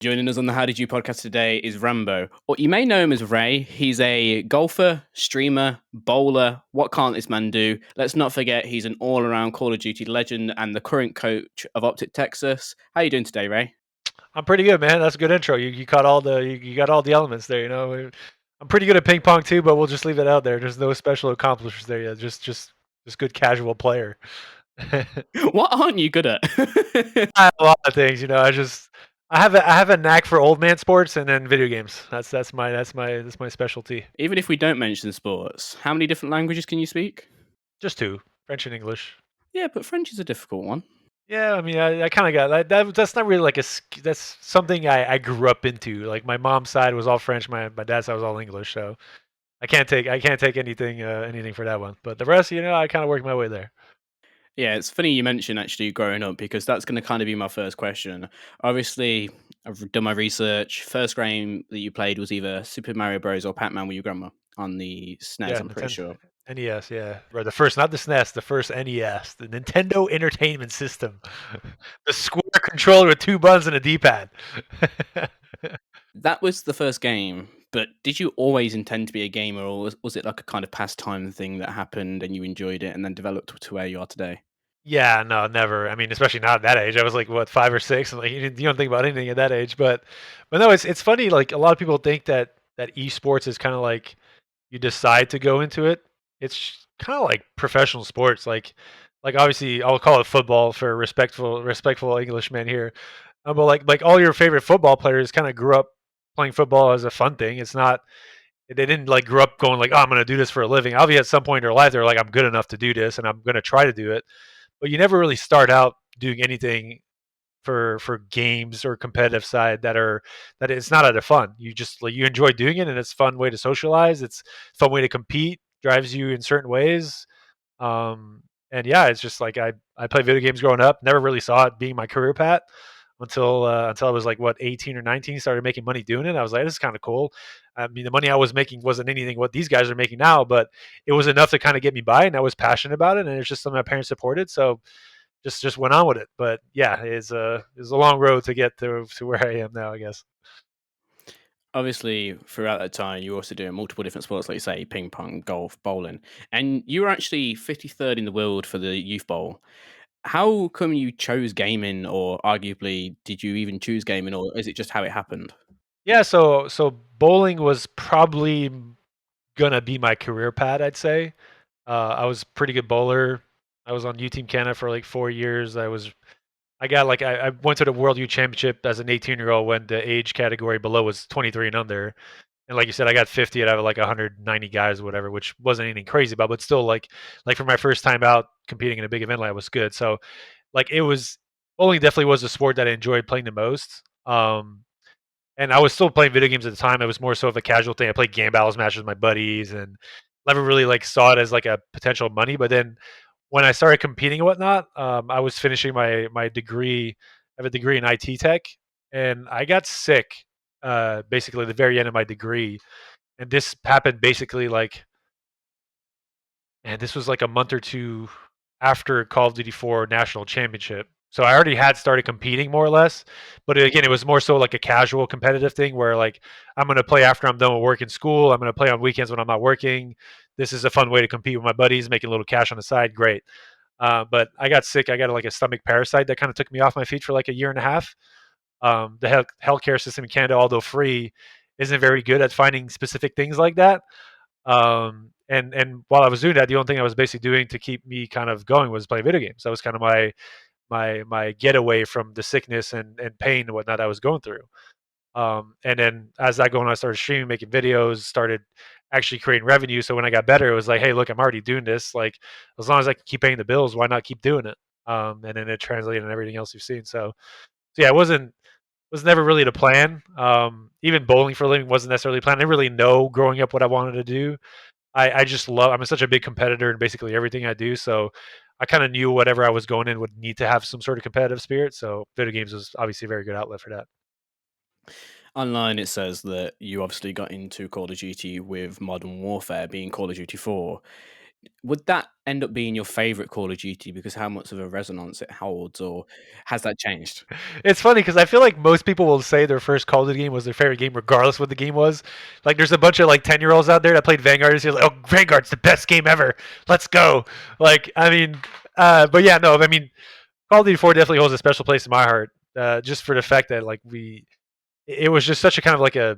Joining us on the How Did You podcast today is Rambo, or you may know him as Ray. He's a golfer, streamer, bowler. What can't this man do? Let's not forget he's an all-around Call of Duty legend and the current coach of Optic, Texas. How are you doing today, Ray? I'm pretty good, man. That's a good intro. You caught all the you got all the elements there. I'm pretty good at ping pong too, but we'll just leave it out there. There's no special accomplishments there yet. Just good casual player. What aren't you good at? I have a lot of things. I have a knack for old man sports and then video games. That's my specialty. Even if we don't mention sports, how many different languages can you speak? Just two, French and English. Yeah, but French is a difficult one. Yeah, I mean, I kind of got that. That's not really like that's something I grew up into. Like my mom's side was all French, my dad's side was all English. So I can't take anything for that one. But the rest, I kind of worked my way there. Yeah, it's funny you mentioned actually growing up because that's going to kind of be my first question. Obviously, I've done my research. First game that you played was either Super Mario Bros. Or Pac Man with your grandma on the SNES, Yeah, I'm pretty Nintendo sure. NES. Yeah, right. The first, not the SNES, the first NES, the Nintendo Entertainment System, the square controller with two buttons and a D-pad. That was the first game, but did you always intend to be a gamer or was it like a kind of pastime thing that happened and you enjoyed it and then developed to where you are today? Yeah, no, never. I mean, especially not at that age. I was like, what, 5 or 6, and like you don't think about anything at that age. But no, it's funny. Like a lot of people think that esports is kind of like you decide to go into it. It's kind of like professional sports. Like obviously, I'll call it football for respectful Englishmen here. But like all your favorite football players kind of grew up playing football as a fun thing. It's not. They didn't like grow up going like, oh, I'm going to do this for a living. Obviously, at some point in their life, they're like, I'm good enough to do this, and I'm going to try to do it, but you never really start out doing anything for games or competitive side that it's not out of fun. You just like you enjoy doing it and it's a fun way to socialize. It's a fun way to compete, drives you in certain ways. Um and yeah, it's just like I played video games growing up, never really saw it being my career path until I was like what 18 or 19, started making money doing it. I was like, this is kind of cool. I mean, the money I was making wasn't anything what these guys are making now, but it was enough to kind of get me by, and I was passionate about it, and it's just something my parents supported. So just went on with it. But yeah, it's a long road to get to where I am now, I guess. Obviously, throughout that time, you were also doing multiple different sports, like you say, ping pong, golf, bowling, and you were actually 53rd in the world for the Youth Bowl. How come you chose gaming, or arguably, did you even choose gaming, or is it just how it happened? Yeah, so bowling was probably gonna be my career path, I'd say. I was a pretty good bowler. I was on U Team Canada for like 4 years. I went to the World Youth Championship as an 18-year-old when the age category below was 23 and under. And like you said, I got 50 out of like 190 guys or whatever, which wasn't anything crazy about, but still like for my first time out competing in a big event, like I was good. So like it was bowling definitely was the sport that I enjoyed playing the most. And I was still playing video games at the time. It was more so of a casual thing. I played game battles matches with my buddies and never really like saw it as like a potential money. But then when I started competing and whatnot, I was finishing my degree. I have a degree in IT tech, and I got sick basically at the very end of my degree. And this happened basically like, and this was like a month or two after Call of Duty 4 National Championship. So I already had started competing more or less, but again, it was more so like a casual competitive thing where like I'm going to play after I'm done with work in school. I'm going to play on weekends when I'm not working. This is a fun way to compete with my buddies, making a little cash on the side. Great. But I got sick. I got like a stomach parasite that kind of took me off my feet for like a year and a half. The healthcare system in Canada, although free, isn't very good at finding specific things like that. And while I was doing that, the only thing I was basically doing to keep me kind of going was playing video games. That was kind of my getaway from the sickness and pain and whatnot I was going through. And then as that going on, I started streaming, making videos, started actually creating revenue. So when I got better, it was like, hey, look, I'm already doing this. Like as long as I can keep paying the bills, why not keep doing it? And then it translated and everything else you've seen. So yeah, it was never really the plan. Even bowling for a living wasn't necessarily planned. I didn't really know growing up what I wanted to do. I just love. I'm such a big competitor in basically everything I do. So I kind of knew whatever I was going in would need to have some sort of competitive spirit. So video games was obviously a very good outlet for that. Online, it says that you obviously got into Call of Duty with Modern Warfare being Call of Duty 4. Would that end up being your favorite Call of Duty because how much of a resonance it holds, or has that changed? It's funny because I feel like most people will say their first Call of Duty game was their favorite game, regardless what the game was. Like, there's a bunch of like 10-year-olds out there that played Vanguard. And you're like, oh, Vanguard's the best game ever. Let's go. Like, I mean, but yeah, no, I mean, Call of Duty 4 definitely holds a special place in my heart, just for the fact that like it was just such a kind of like a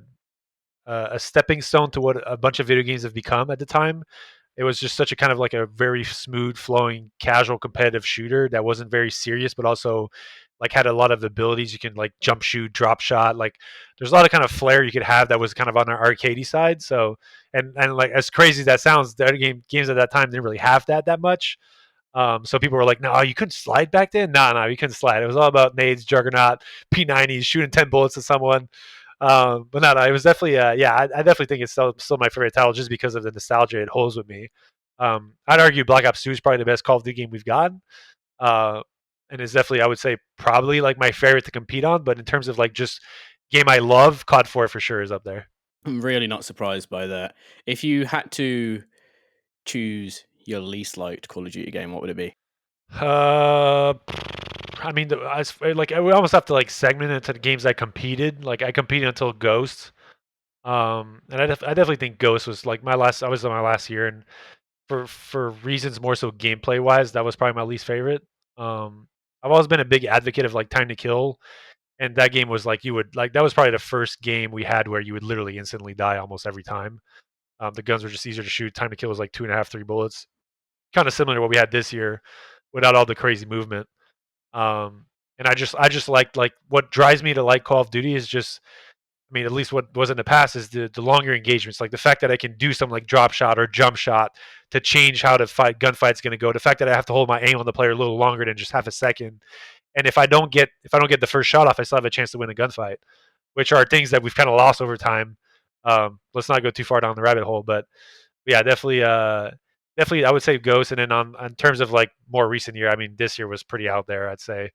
stepping stone to what a bunch of video games have become at the time. It was just such a kind of like a very smooth flowing casual competitive shooter that wasn't very serious but also like had a lot of abilities. You can like jump shoot, drop shot, like there's a lot of kind of flair you could have that was kind of on the arcadey side. So and like as crazy as that sounds, the other games at that time didn't really have that much. So people were like, "No, you couldn't slide back then." No, you couldn't slide. It was all about nades, juggernaut, P90s, shooting 10 bullets at someone. But no, it was definitely, yeah, I definitely think it's still my favorite title just because of the nostalgia it holds with me. I'd argue Black Ops 2 is probably the best Call of Duty game we've gotten. Uh, and it's definitely, I would say, probably like my favorite to compete on. But in terms of like just game I love, COD 4 for sure is up there. I'm really not surprised by that. If you had to choose your least liked Call of Duty game, what would it be? Uh, I mean, like I would almost have to like segment it into the games I competed. Like I competed until Ghost. And I definitely think Ghost was like my last. I was in my last year, and for reasons more so gameplay wise, that was probably my least favorite. Um, I've always been a big advocate of like Time to Kill, and that game was like you would like that was probably the first game we had where you would literally instantly die almost every time. The guns were just easier to shoot. Time to Kill was like two and a half, 3 bullets, kind of similar to what we had this year, without all the crazy movement. And I just like what drives me to like Call of Duty is just I mean, at least what was in the past is the longer engagements, like the fact that I can do something like drop shot or jump shot to change how the gunfight's going to go. The fact that I have to hold my aim on the player a little longer than just half a second, and if I don't get the first shot off, I still have a chance to win a gunfight, which are things that we've kind of lost over time. Let's not go too far down the rabbit hole, but yeah, definitely, I would say Ghost. And then on terms of like more recent year, I mean, this year was pretty out there. I'd say,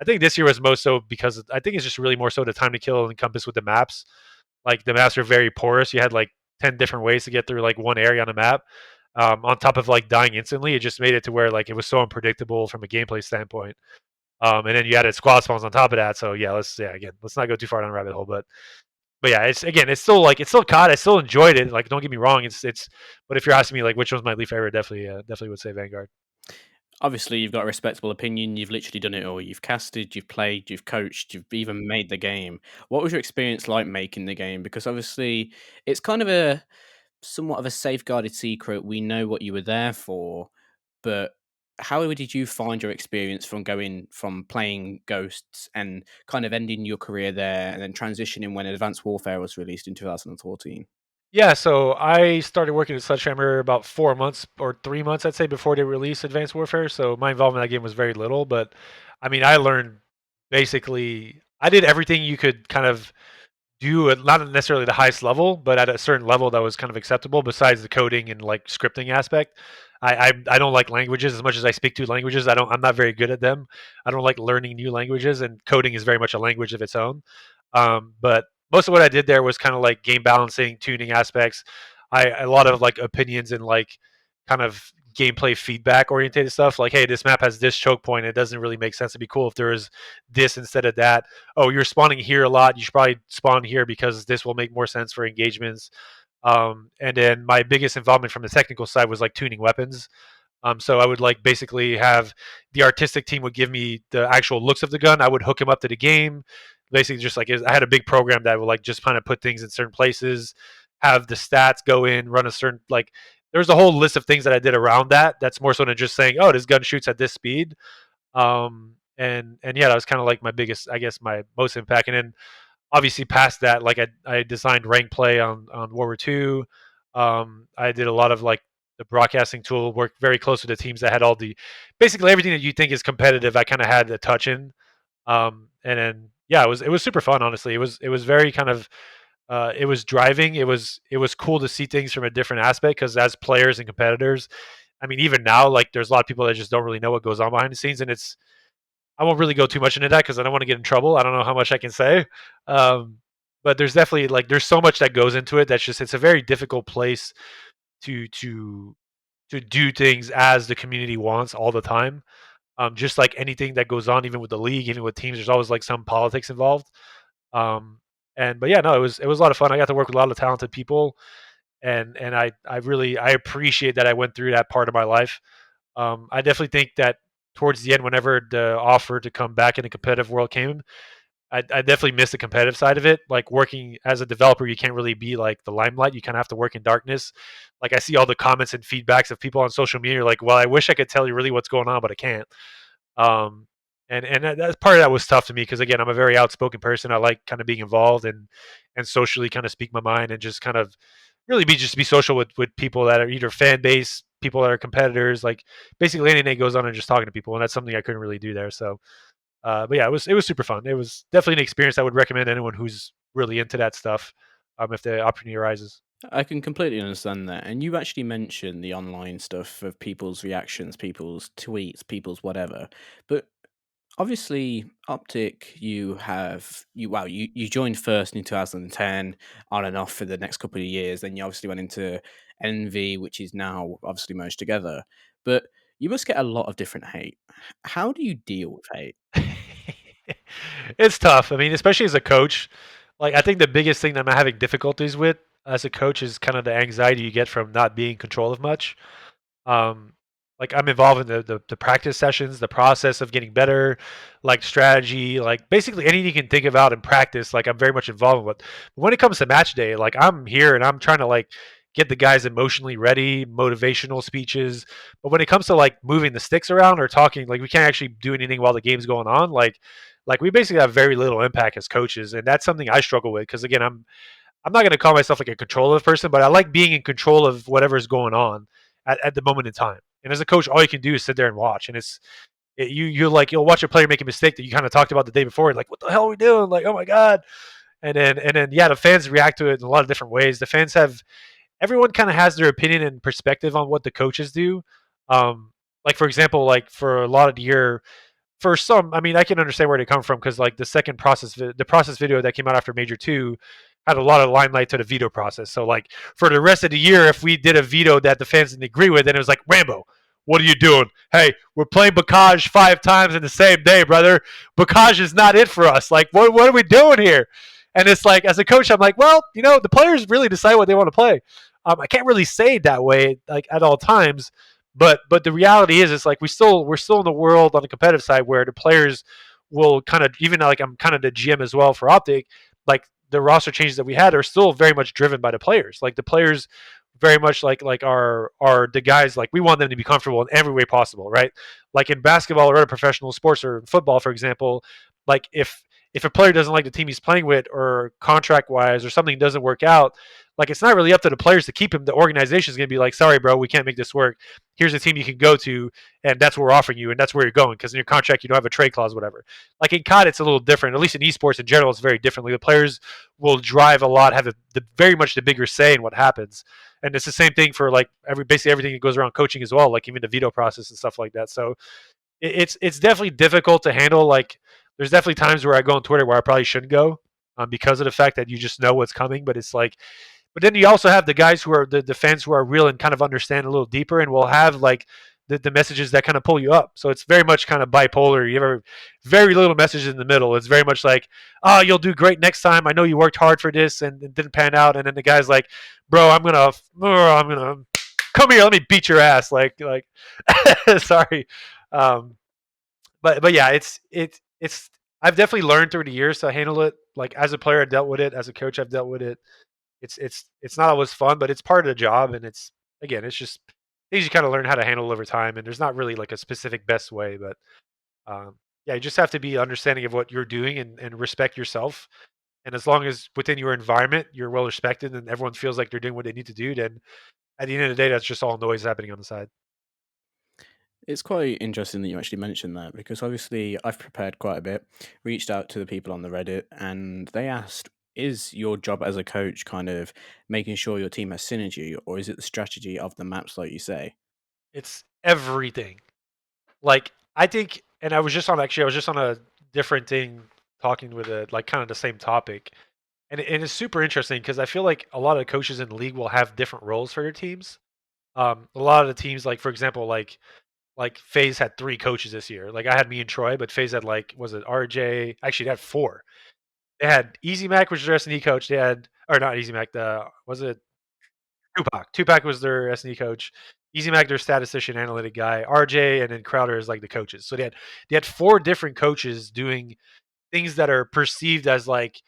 I think this year was most so because I think it's just really more so the Time to Kill encompass with the maps. Like the maps are very porous. You had like 10 different ways to get through like one area on the map. On top of like dying instantly, it just made it to where like it was so unpredictable from a gameplay standpoint. And then you added squad spawns on top of that. So let's not go too far down the rabbit hole. But yeah, it's still like it's still COD. I still enjoyed it. Like don't get me wrong, it's. But if you're asking me like which one's my least favorite, definitely would say Vanguard. Obviously, you've got a respectable opinion. You've literally done it all. You've casted, you've played, you've coached, you've even made the game. What was your experience like making the game? Because obviously, it's kind of a somewhat of a safeguarded secret. We know what you were there for, but how did you find your experience from going from playing Ghosts and kind of ending your career there and then transitioning when Advanced Warfare was released in 2014? Yeah, so I started working at Sledgehammer about 4 months or 3 months, I'd say, before they released Advanced Warfare. So my involvement in that game was very little, but I mean, I learned basically I did everything you could kind of do at not necessarily the highest level, but at a certain level that was kind of acceptable. Besides the coding and like scripting aspect, I don't like languages as much as I speak two languages. I'm not very good at them. I don't like learning new languages, and coding is very much a language of its own. But most of what I did there was kind of like game balancing, tuning aspects. A lot of like opinions and like kind of gameplay feedback oriented stuff. Like, hey, this map has this choke point. It doesn't really make sense. It'd be cool if there was this instead of that. Oh, you're spawning here a lot. You should probably spawn here because this will make more sense for engagements. And then my biggest involvement from the technical side was like tuning weapons. So I would like basically have the artistic team would give me the actual looks of the gun. I would hook him up to the game. Basically, just like I had a big program that would like just kind of put things in certain places, have the stats go in, run a certain like. There's a whole list of things that I did around that. That's more so than just saying, "Oh, this gun shoots at this speed." And yeah, that was kind of like my biggest, I guess, my most impact. And then obviously past that, like I designed rank play on World War II. I did a lot of like the broadcasting tool, worked very close with the teams that had all the basically everything that you think is competitive. I kind of had a touch in, and then yeah, it was super fun. Honestly, it was very kind of it was driving. It was cool to see things from a different aspect because as players and competitors, I mean, even now, like there's a lot of people that just don't really know what goes on behind the scenes, and I won't really go too much into that because I don't want to get in trouble. I don't know how much I can say, um, but there's definitely like there's so much that goes into it. That's just it's a very difficult place to to do things as the community wants all the time. Just like anything that goes on, even with the league, even with teams, there's always like some politics involved. Um, and but yeah, no, it was a lot of fun. I got to work with a lot of talented people, and I really I appreciate that I went through that part of my life. I definitely think that towards the end, whenever the offer to come back in the competitive world came, I definitely miss the competitive side of it. Like working as a developer, you can't really be like the limelight. You kind of have to work in darkness. Like I see all the comments and feedbacks of people on social media. Like, well, I wish I could tell you really what's going on, but I can't. Um, and that part of that was tough to me because again, I'm a very outspoken person. I like kind of being involved and socially kind of speak my mind and just kind of really be social with people that are either fan base, people that are competitors, like basically anything that goes on and just talking to people. And that's something I couldn't really do there. So but yeah, it was super fun. It was definitely an experience I would recommend anyone who's really into that stuff, if the opportunity arises. I can completely understand that. And you actually mentioned the online stuff of people's reactions, people's tweets, people's whatever. But obviously, Optic, you joined first in 2010, on and off for the next couple of years. Then you obviously went into Envy, which is now obviously merged together. But you must get a lot of different hate. How do you deal with hate? It's tough. I mean, especially as a coach. Like I think the biggest thing that I'm having difficulties with as a coach is kind of the anxiety you get from not being in control of much. Um, like I'm involved in the practice sessions, the process of getting better, like strategy, like basically anything you can think about in practice. Like I'm very much involved with. But when it comes to match day, like I'm here and I'm trying to like get the guys emotionally ready, motivational speeches. But when it comes to like moving the sticks around or talking, like we can't actually do anything while the game's going on. Like we basically have very little impact as coaches, and that's something I struggle with because again, I'm not going to call myself like a controllative person, but I like being in control of whatever's going on at the moment in time. And as a coach, all you can do is sit there and watch. And you'll watch a player make a mistake that you kind of talked about the day before. And like, what the hell are we doing? Like, oh my god. And then yeah, the fans react to it in a lot of different ways. The fans have everyone kind of has their opinion and perspective on what the coaches do. Um, like for example, like for a lot of the year, for some, I mean, I can understand where they come from because like the process video that came out after Major Two had a lot of limelight to the veto process. So like for the rest of the year, if we did a veto that the fans didn't agree with, then it was like Rambo. What are you doing? Hey, we're playing Bacage 5 times in the same day, brother. Bacage is not it for us. Like, what are we doing here? And it's like, as a coach, I'm like, well, the players really decide what they want to play. I can't really say it that way, like at all times, but the reality is, it's like we're still in the world on the competitive side where the players will kind of, even like I'm kind of the GM as well for Optic, like the roster changes that we had are still very much driven by the players. Like the players very much like are the guys, like we want them to be comfortable in every way possible, right? Like in basketball or other professional sports or football, for example, like if a player doesn't like the team he's playing with or contract wise or something doesn't work out, like it's not really up to the players to keep him. The organization is going to be like, sorry, bro, we can't make this work. Here's a team you can go to, and that's what we're offering you, and that's where you're going because in your contract you don't have a trade clause, whatever. Like in COD, it's a little different. At least in esports in general, it's very differently. The players will drive a lot, have the very much the bigger say in what happens, and it's the same thing for like basically everything that goes around coaching as well, like even the veto process and stuff like that. So it's definitely difficult to handle. Like there's definitely times where I go on Twitter where I probably shouldn't go because of the fact that you just know what's coming. But it's like, but then you also have the guys who are the fans who are real and kind of understand a little deeper and will have like the messages that kind of pull you up. So it's very much kind of bipolar. You have very little messages in the middle. It's very much like, oh, you'll do great next time. I know you worked hard for this and it didn't pan out. And then the guy's like, bro, I'm gonna come here. Let me beat your ass. Like, sorry. Um, but yeah, it's I've definitely learned through the years to handle it. Like as a player, I dealt with it. As a coach, I've dealt with it. It's not always fun, but it's part of the job. And it's again, it's just things you kind of learn how to handle over time. And there's not really like a specific best way, but yeah, you just have to be understanding of what you're doing and respect yourself. And as long as within your environment you're well respected and everyone feels like they're doing what they need to do, then at the end of the day, that's just all noise happening on the side. It's quite interesting that you actually mentioned that because obviously I've prepared quite a bit, reached out to the people on the Reddit, and they asked, is your job as a coach kind of making sure your team has synergy, or is it the strategy of the maps, like you say? It's everything. Like I think, and I was just on a different thing talking with a like kind of the same topic, and it's super interesting because I feel like a lot of coaches in the league will have different roles for their teams. A lot of the teams, like for example, like FaZe had 3 coaches this year. Like I had me and Troy, but FaZe had like was it RJ? Actually, they had 4. They had Easy Mac, which was their S&E coach. They had or not Easy Mac. The was it Tupac? Tupac was their S&E coach. Easy Mac, their statistician, analytic guy. RJ and then Crowder is like the coaches. So they had 4 different coaches doing things that are perceived as like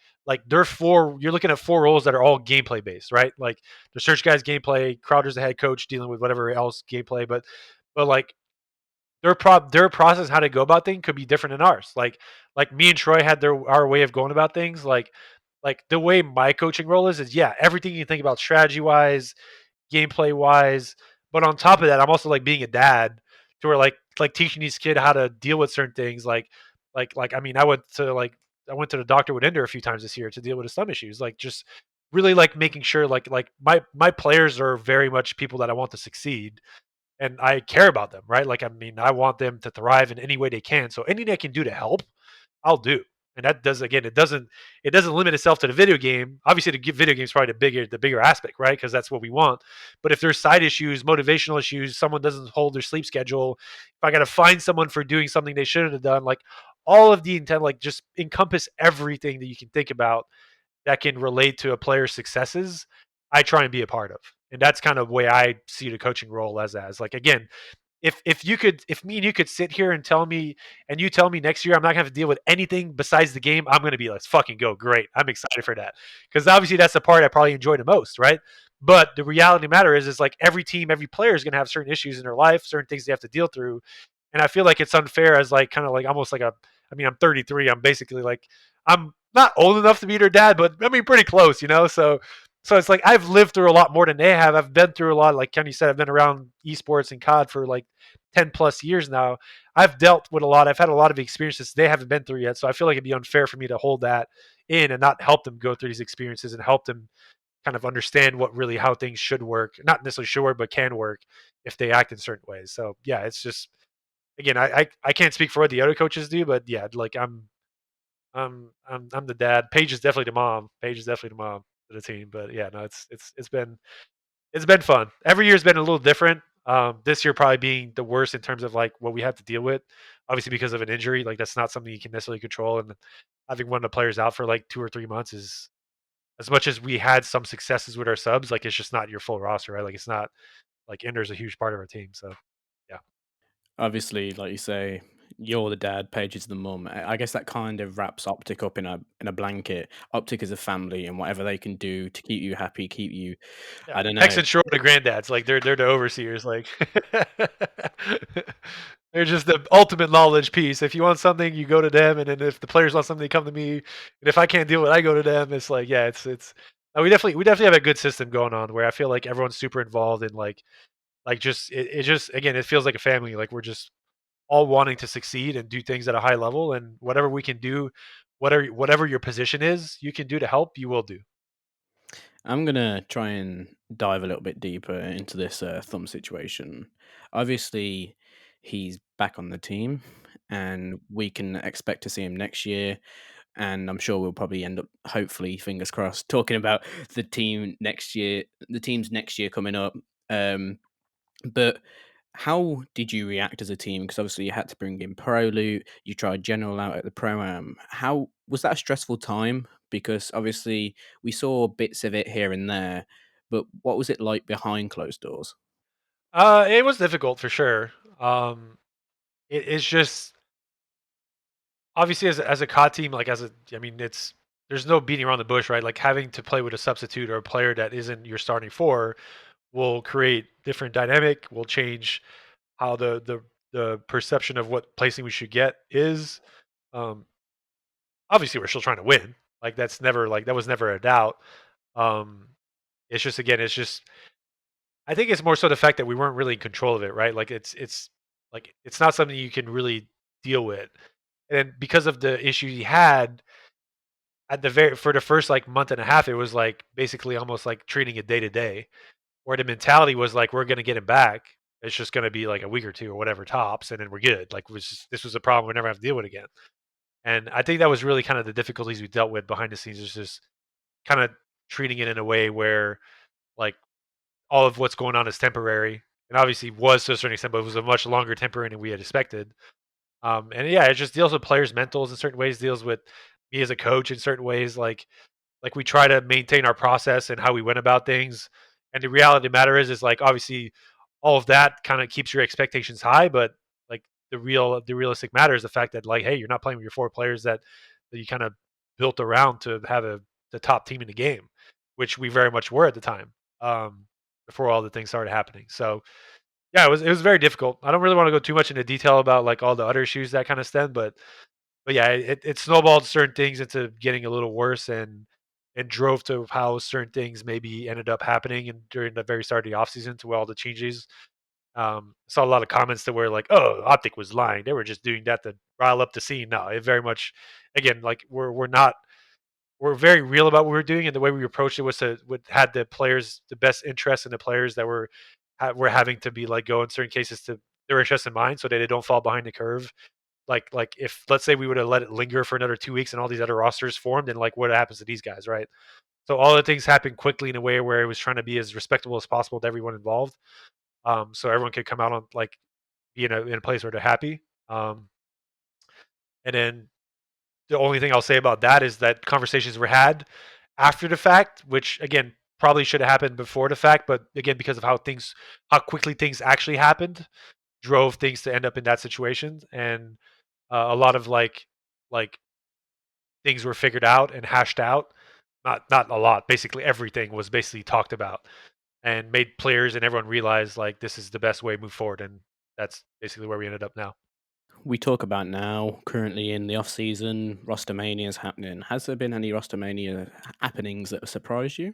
they're 4. You're looking at 4 roles that are all gameplay based, right? Like the search guy's gameplay, Crowder's the head coach dealing with whatever else gameplay, but like their process how to go about things could be different than ours. Like me and Troy had our way of going about things. Like the way my coaching role is yeah, everything you think about strategy wise, gameplay wise. But on top of that, I'm also like being a dad to where like teaching these kids how to deal with certain things. Like I mean, I went to the doctor with Ender a few times this year to deal with his thumb issues. Like just really like making sure like my players are very much people that I want to succeed and I care about them, right? Like I mean, I want them to thrive in any way they can. So anything I can do to help, I'll do. And that does again, it doesn't limit itself to the video game. Obviously, the video game is probably the bigger aspect, right? Because that's what we want. But if there's side issues, motivational issues, someone doesn't hold their sleep schedule, if I got to find someone for doing something they shouldn't have done, like all of the intent, like just encompass everything that you can think about that can relate to a player's successes, I try and be a part of. And that's kind of the way I see the coaching role as like again, if me and you could sit here and tell me and you tell me next year I'm not gonna have to deal with anything besides the game, I'm gonna be let's fucking go. Great. I'm excited for that. Because obviously that's the part I probably enjoy the most, right? But the reality of the matter is like every team, every player is gonna have certain issues in their life, certain things they have to deal through. And I feel like it's unfair as like kind of like almost like I mean, I'm 33. I'm basically like I'm not old enough to be their dad, but I mean pretty close, you know? So it's like I've lived through a lot more than they have. I've been through a lot, like Kenny said, I've been around esports and COD for like 10 plus years now. I've dealt with a lot. I've had a lot of experiences they haven't been through yet. So I feel like it'd be unfair for me to hold that in and not help them go through these experiences and help them kind of understand what really how things should work. Not necessarily should work, but can work if they act in certain ways. So yeah, it's just again, I can't speak for what the other coaches do, but yeah, like I'm the dad. Paige is definitely the mom. Paige is definitely the mom of the team. But yeah, no, it's been fun. Every year's been a little different. This year probably being the worst in terms of like what we have to deal with. Obviously because of an injury, like that's not something you can necessarily control. And having one of the players out for like 2 or 3 months is as much as we had some successes with our subs, like it's just not your full roster, right? Like it's not like Ender's a huge part of our team. So yeah. Obviously, like you say, you're the dad, Paige is the mum. I guess that kind of wraps Optic up in a blanket. Optic is a family, and whatever they can do to keep you happy, keep you, Yeah, I don't Hex know. and Short are granddads. Like they're the overseers. Like they're just the ultimate knowledge piece. If you want something, you go to them, and then if the players want something, they come to me. And if I can't deal with it, I go to them. It's like yeah, it's. We definitely have a good system going on where I feel like everyone's super involved and like just it just again it feels like a family. Like we're just all wanting to succeed and do things at a high level, and whatever we can do, whatever your position is, you can do to help, you will do. I'm gonna try and dive a little bit deeper into this thumb situation. Obviously, he's back on the team, and we can expect to see him next year. And I'm sure we'll probably end up, hopefully, fingers crossed, talking about the team next year, the teams next year coming up. Um, but how did you react as a team? Because obviously you had to bring in Pro Loot, you tried General out at the Pro Am. How was that a stressful time? Because obviously we saw bits of it here and there, but what was it like behind closed doors? It was difficult for sure. It's just obviously as a COD team, like I mean, there's no beating around the bush, right? Like having to play with a substitute or a player that isn't your starting four will create different dynamic, will change how the perception of what placing we should get is. Um, Obviously, we're still trying to win. Like that was never a doubt. Um, it's just again, it's just I think it's more so the fact that we weren't really in control of it, right? Like it's like it's not something you can really deal with. And because of the issue he had at the very for the first like month and a half, it was like basically almost like treating it day to day, where the mentality was like we're gonna get him back. It's just gonna be like a week or two or whatever tops, and then we're good. Like this was a problem we never have to deal with again. And I think that was really kind of the difficulties we dealt with behind the scenes, is just kind of treating it in a way where like all of what's going on is temporary, and obviously was to a certain extent, but it was a much longer temporary than we had expected. And yeah, it just deals with players' mentals in certain ways, deals with me as a coach in certain ways. Like we try to maintain our process and how we went about things. And the reality of the matter is like obviously all of that kind of keeps your expectations high, but like the realistic matter is the fact that like, hey, you're not playing with your four players that you kind of built around to have the top team in the game, which we very much were at the time. Um, Before all the things started happening. So yeah, it was very difficult. I don't really want to go too much into detail about like all the other issues that kind of stem, but yeah, it snowballed certain things into getting a little worse and drove to how certain things maybe ended up happening and during the very start of the offseason to all the changes. Saw a lot of comments that were like, "Oh, Optic was lying. They were just doing that to rile up the scene." No, it very much, again, like we're not we're very real about what we're doing, and the way we approached it was to had the players the best interest in the players that were having to be like go in certain cases to their interest in mind, so that they don't fall behind the curve. Like if let's say we would have let it linger for another 2 weeks and all these other rosters formed, and like what happens to these guys, right? So all the things happened quickly in a way where it was trying to be as respectable as possible to everyone involved, so everyone could come out on like be in a place where they're happy. Um, and then the only thing I'll say about that is that conversations were had after the fact, which again probably should have happened before the fact, but again because of how quickly things actually happened, drove things to end up in that situation, and a lot of like things were figured out and hashed out. Not a lot. Basically, everything was basically talked about and made players and everyone realize like this is the best way to move forward, and that's basically where we ended up now. We talk about now, currently in the off season, Rustomania is happening. Has there been any Rustomania happenings that have surprised you?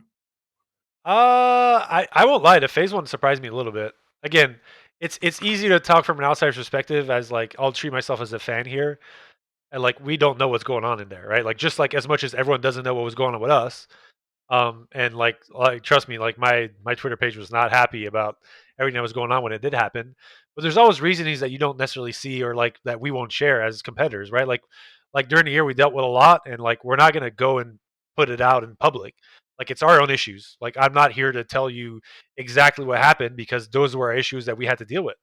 I won't lie. The phase one surprised me a little bit. Again, it's easy to talk from an outsider's perspective as like I'll treat myself as a fan here, and like we don't know what's going on in there, right? Like just like as much as everyone doesn't know what was going on with us, and like trust me, like my Twitter page was not happy about everything that was going on when it did happen. But there's always reasonings that you don't necessarily see or like that we won't share as competitors, right? Like during the year we dealt with a lot, and like we're not gonna go and put it out in public. Like it's our own issues. Like I'm not here to tell you exactly what happened because those were our issues that we had to deal with.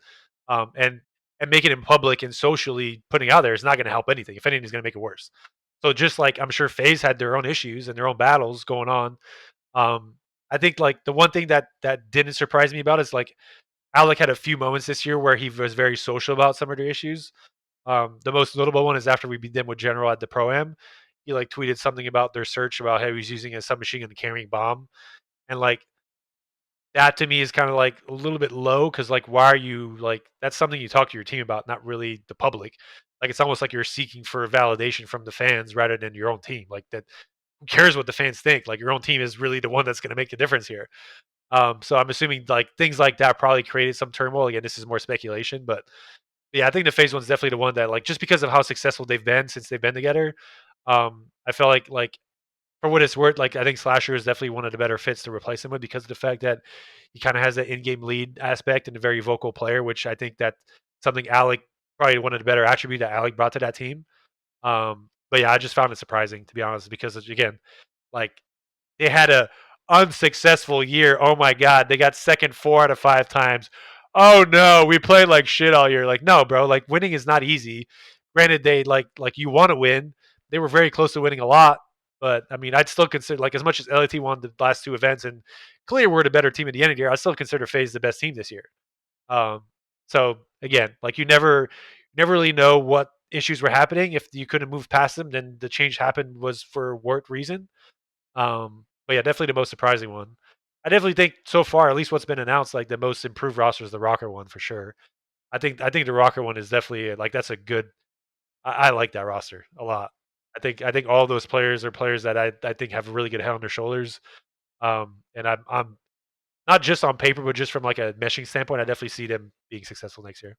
And making it public and socially putting out there is not going to help anything. If anything, is going to make it worse. So just like I'm sure FaZe had their own issues and their own battles going on. um, I think like the one thing that didn't surprise me about is like Alec had a few moments this year where he was very social about some of the issues. The most notable one is after we beat them with General at the Pro Am. He like tweeted something about their search about how he was using a submachine gun carrying bomb, and like that to me is kind of like a little bit low because like why are you like that's something you talk to your team about, not really the public. Like it's almost like you're seeking for validation from the fans rather than your own team. Like that, who cares what the fans think? Like your own team is really the one that's going to make the difference here. So I'm assuming like things like that probably created some turmoil. Again, this is more speculation, but yeah, I think the phase one's definitely the one that like just because of how successful they've been since they've been together. I felt like for what it's worth, like I think Slasher is definitely one of the better fits to replace him with because of the fact that he kind of has that in-game lead aspect and a very vocal player, which I think that something Alec probably one of the better attributes that Alec brought to that team. But yeah, I just found it surprising to be honest because again, like they had a unsuccessful year. Oh my god, they got second 4 out of 5 times. Oh no, we played like shit all year. Like no, bro, like winning is not easy. Granted, they like you want to win. They were very close to winning a lot, but I mean, I'd still consider like as much as LAT won the last two events and clearly we're the better team at the end of the year. I still consider FaZe the best team this year. Um, so again, like you never really know what issues were happening. If you couldn't move past them, then the change happened was for what reason. But yeah, definitely the most surprising one. I definitely think so far, at least what's been announced, like the most improved roster is the Rocker one for sure. I think the Rocker one is definitely like that's a good. I like that roster a lot. I think all those players are players that I think have a really good head on their shoulders. And I'm not just on paper, but just from like a meshing standpoint, I definitely see them being successful next year.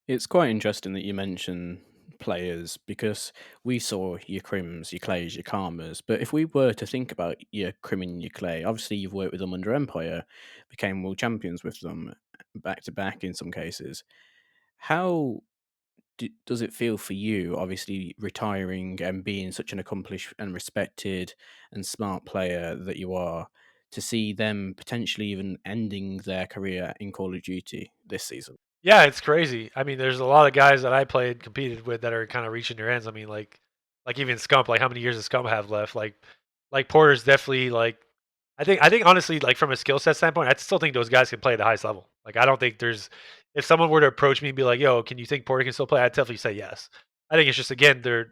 It's quite interesting that you mention players because we saw your Crims, your Clays, your Karmas. But if we were to think about your Crim and your Clay, obviously you've worked with them under Empire, became world champions with them back to back in some cases. How does it feel for you, obviously retiring and being such an accomplished and respected and smart player that you are, to see them potentially even ending their career in Call of Duty this season. Yeah, it's crazy. I mean, there's a lot of guys that I played, competed with that are kind of reaching their ends. I mean, like even Scump, like how many years does Scump have left? Like Porter's definitely like, I think honestly, like from a skill set standpoint, I still think those guys can play at the highest level. Like I don't think there's, if someone were to approach me and be like, "Yo, can you think Porter can still play?" I'd definitely say yes. I think it's just again, they're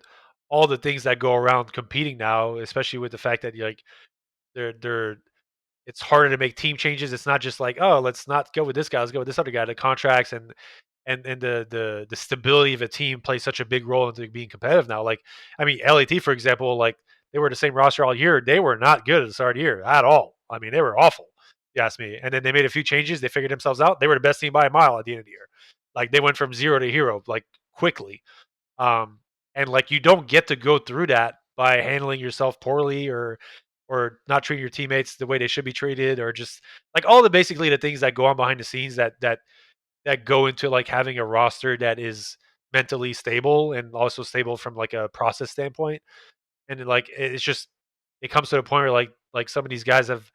all the things that go around competing now, especially with the fact that like they're it's harder to make team changes. It's not just like, oh, let's not go with this guy, let's go with this other guy. The contracts and the stability of a team plays such a big role into being competitive now. Like, I mean, LAT for example, like they were the same roster all year. They were not good at the start of the year at all. I mean, they were awful. If you ask me. And then they made a few changes. They figured themselves out. They were the best team by a mile at the end of the year. Like they went from zero to hero like quickly. Um, and like you don't get to go through that by handling yourself poorly or not treating your teammates the way they should be treated, or just like all the basically the things that go on behind the scenes that go into like having a roster that is mentally stable and also stable from like a process standpoint. And then, like it's just it comes to a point where like some of these guys have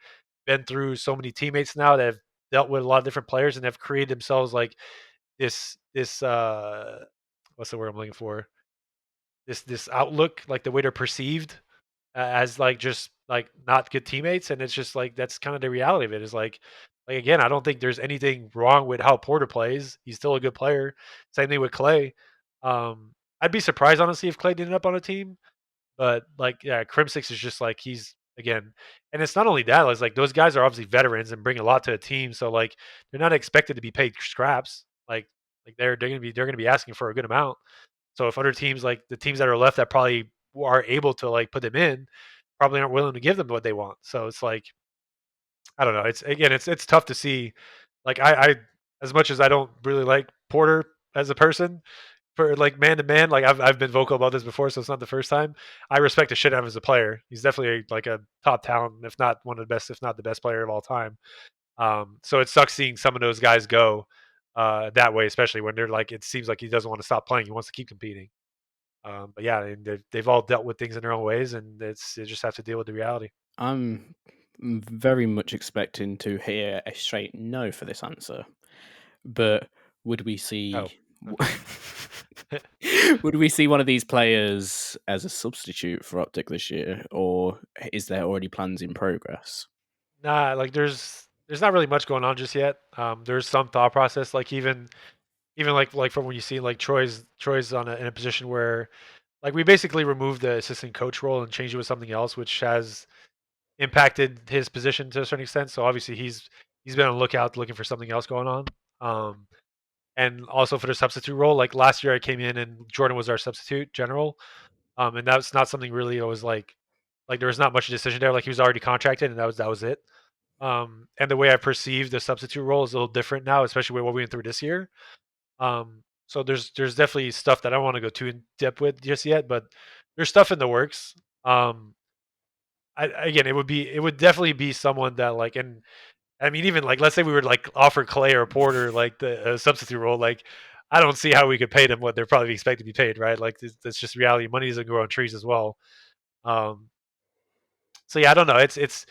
been through so many teammates now that have dealt with a lot of different players and have created themselves like this what's the word I'm looking for, this outlook, like the way they're perceived as like just like not good teammates. And it's just like that's kind of the reality of it, is like again, I don't think there's anything wrong with how Porter plays. He's still a good player. Same thing with Clay. I'd be surprised honestly if Clay ended up on a team, but like yeah, Crimsix is just like he's again, and it's not only that, it's like those guys are obviously veterans and bring a lot to a team, so like they're not expected to be paid scraps. Like they're gonna be asking for a good amount. So if other teams, like the teams that are left that probably are able to like put them in, probably aren't willing to give them what they want. So it's like I don't know. It's again, it's tough to see. Like I as much as I don't really like Porter as a person, for like man to man, like I've been vocal about this before, so it's not the first time. I respect the shit out of him as a player. He's definitely like a top talent, if not one of the best, if not the best player of all time. So it sucks seeing some of those guys go that way, especially when they're like, it seems like he doesn't want to stop playing. He wants to keep competing. But yeah, and they've all dealt with things in their own ways, and they just have to deal with the reality. I'm very much expecting to hear a straight no for this answer, but would we Oh, see okay. would we see one of these players as a substitute for Optic this year, or is there already plans in progress? Nah, like there's not really much going on just yet. There's some thought process, like even like from when you see like Troy's in a position where like we basically removed the assistant coach role and changed it with something else, which has impacted his position to a certain extent. So obviously he's been on the lookout looking for something else going on. Um, and also for the substitute role, like last year I came in and Jordan was our substitute general. And that's not something really that was like there was not much decision there. Like he was already contracted and that was it. And the way I perceive the substitute role is a little different now, especially with what we went through this year. So there's definitely stuff that I don't want to go too in depth with just yet, but there's stuff in the works. Um, again, it would definitely be someone that like, and I mean even like let's say we were like offer Clay or Porter like the substitute role, like I don't see how we could pay them what they're probably expected to be paid, right? Like that's just reality. Money doesn't grow on trees as well. Um, so yeah, I don't know. It's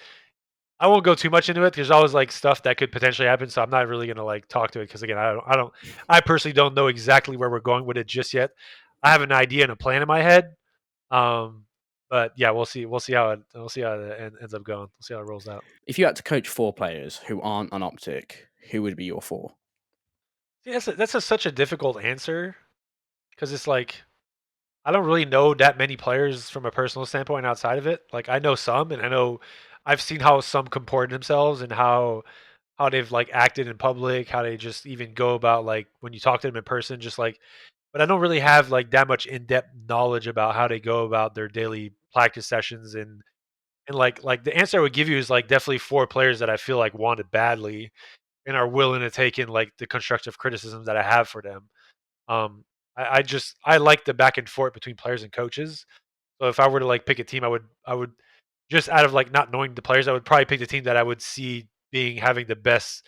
I won't go too much into it. There's always like stuff that could potentially happen, so I'm not really gonna like talk to it because again, I personally don't know exactly where we're going with it just yet. I have an idea and a plan in my head, um, but yeah, we'll see how it ends up going. We'll see how it rolls out. If you had to coach four players who aren't on Optic, who would be your four? See, such a difficult answer because it's like I don't really know that many players from a personal standpoint outside of it. Like I know some, and I know I've seen how some comport themselves and how they've like acted in public, how they just even go about like when you talk to them in person, just like. But I don't really have like that much in depth knowledge about how they go about their daily practice sessions and like the answer I would give you is like definitely four players that I feel like want it badly and are willing to take in like the constructive criticism that I have for them. Um, I like the back and forth between players and coaches. So if I were to like pick a team, I would just out of like not knowing the players, I would probably pick the team that I would see being having the best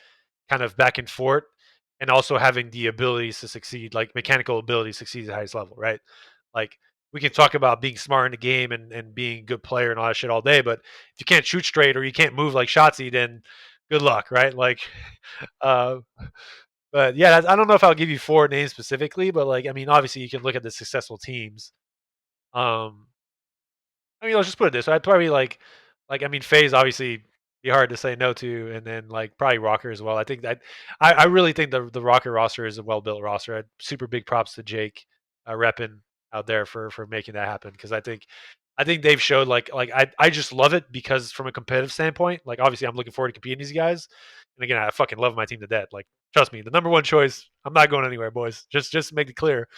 kind of back and forth and also having the abilities to succeed, like mechanical ability to succeed at the highest level, right? Like we can talk about being smart in the game and being a good player and all that shit all day, but if you can't shoot straight or you can't move like Shotzi, then good luck, right? Like, uh, but yeah, I don't know if I'll give you four names specifically, but like, I mean, obviously you can look at the successful teams. Um, I mean, let's just put it this way. I'd probably I mean, Faye's obviously be hard to say no to, and then like probably Rocker as well. I think that I really think the Rocker roster is a well built roster. Super big props to Jake repping out there for making that happen because I think they've showed I just love it because from a competitive standpoint, like obviously I'm looking forward to competing these guys, and again I fucking love my team to death. Like trust me, the number one choice. I'm not going anywhere, boys. Just make it clear.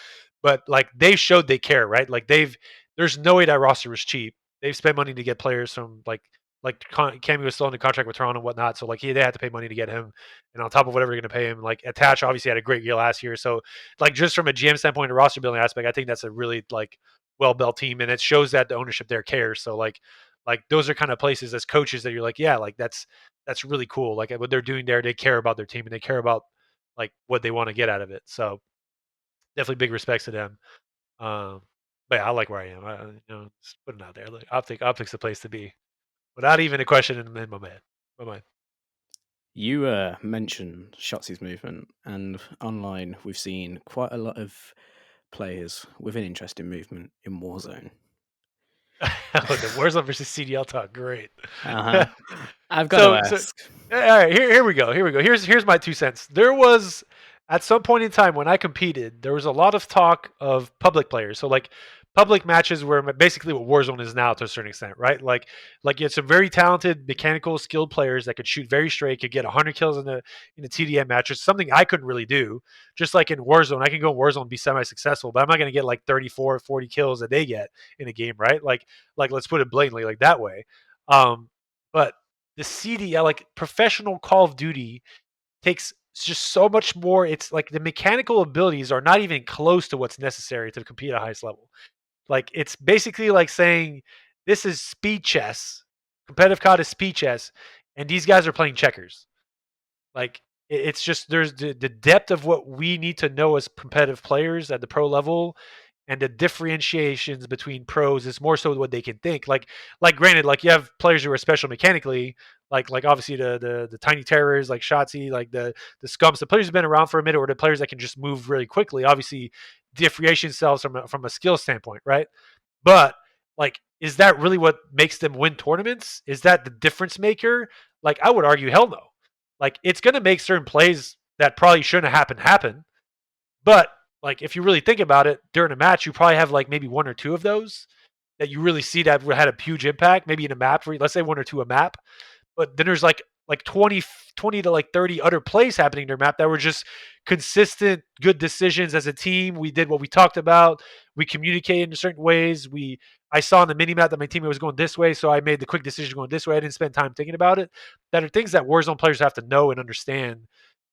But like they showed they care, right? Like there's no way that roster was cheap. They've spent money to get players from Cammy was still in the contract with Toronto and whatnot, so like they had to pay money to get him, and on top of whatever they're going to pay him, like Attach obviously had a great year last year, so like just from a GM standpoint, a roster building aspect, I think that's a really like well built team, and it shows that the ownership there cares. So like those are kind of places as coaches that you're like, yeah, like that's really cool. Like what they're doing there, they care about their team and they care about like what they want to get out of it. So definitely big respects to them. Um, but yeah, I like where I am. Just putting it out there. Like, Optic's the place to be, without even a question in my mind. My mind. You mentioned Shotzi's movement, and online we've seen quite a lot of players with an interesting movement in Warzone. Oh, the Warzone versus CDL talk, great. Uh-huh. I've got to So ask. all right, here we go. Here we go. Here's my 2 cents. There was at some point in time when I competed, there was a lot of talk of public players. So like public matches were basically what Warzone is now to a certain extent, right? Like you had some very talented, mechanical, skilled players that could shoot very straight, could get 100 kills in a TDM match, which is something I couldn't really do. Just like in Warzone, I can go in Warzone and be semi-successful, but I'm not going to get like 34, 40 kills that they get in a game, right? Like let's put it blatantly like that way. But the CDL, like professional Call of Duty, takes just so much more. It's like the mechanical abilities are not even close to what's necessary to compete at highest level. Like it's basically like saying this is speed chess. Competitive COD is speed chess, and these guys are playing checkers. Like it's just there's the depth of what we need to know as competitive players at the pro level and the differentiations between pros is more so what they can think. Like granted, like you have players who are special mechanically, like obviously the tiny terrors like Shotzi, like the scums, the players who've been around for a minute, or the players that can just move really quickly. Obviously, differentiate themselves from a skill standpoint, right? But like, is that really what makes them win tournaments? Is that the difference maker? Like, I would argue, hell no. Like, it's going to make certain plays that probably shouldn't have happen. But like, if you really think about it, during a match, you probably have like maybe one or two of those that you really see that had a huge impact. Maybe in a map, let's say one or two a map, but then there's like 20 to like 30 other plays happening in their map that were just consistent good decisions as a team. We did what we talked about. We communicated in certain ways. I saw on the mini map that my teammate was going this way, so I made the quick decision going this way. I didn't spend time thinking about it. That are things that Warzone players have to know and understand.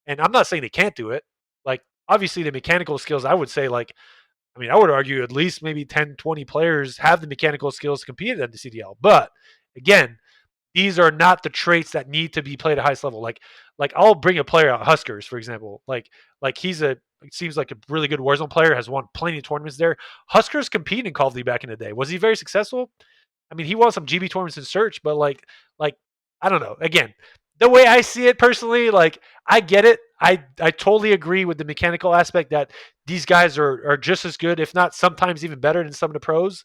And I'm not saying they can't do it. Like obviously the mechanical skills, I would say I mean, I would argue at least maybe 10, 20 players have the mechanical skills to compete at the CDL. But again, these are not the traits that need to be played at highest level. Like I'll bring a player out, Huskers, for example. Like he's it seems like a really good Warzone player, has won plenty of tournaments there. Huskers competed in Call of Duty back in the day. Was he very successful? I mean, he won some GB tournaments in search, but like I don't know. Again, the way I see it personally, like I get it. I totally agree with the mechanical aspect that these guys are just as good, if not sometimes even better than some of the pros.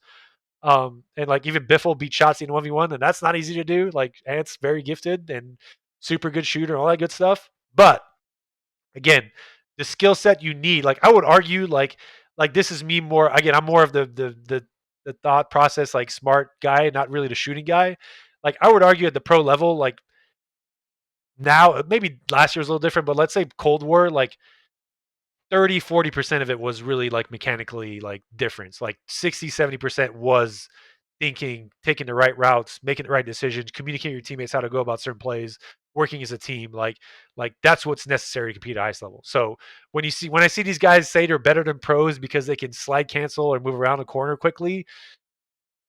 And like even Biffle beat Shotzi in 1v1, and that's not easy to do. Like Ant's very gifted and super good shooter, all that good stuff. But again, the skill set you need, like I would argue, like this is me more. Again, I'm more of the thought process, like smart guy, not really the shooting guy. Like I would argue at the pro level, like now maybe last year was a little different, but let's say Cold War, like 30-40% of it was really like mechanically like difference. Like 60-70% was thinking, taking the right routes, making the right decisions, communicating your teammates how to go about certain plays, working as a team. Like that's what's necessary to compete at highest level. So when I see these guys say they're better than pros because they can slide cancel or move around the corner quickly,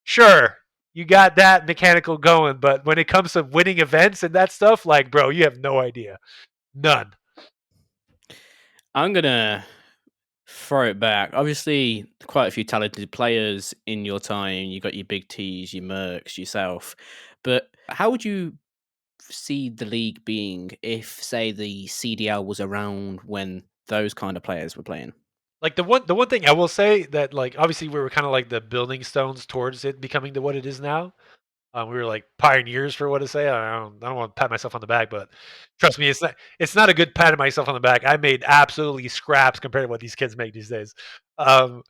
sure, you got that mechanical going. But when it comes to winning events and that stuff, like bro, you have no idea. None. I'm gonna throw it back. Obviously, quite a few talented players in your time. You got your Big T's, your Mercs, yourself. But how would you see the league being if, say, the CDL was around when those kind of players were playing? Like the one thing I will say that like obviously we were kind of like the building stones towards it becoming to what it is now. We were like pioneers for what to say. I don't want to pat myself on the back, but trust me, it's not a good pat of myself on the back. I made absolutely scraps compared to what these kids make these days. Um,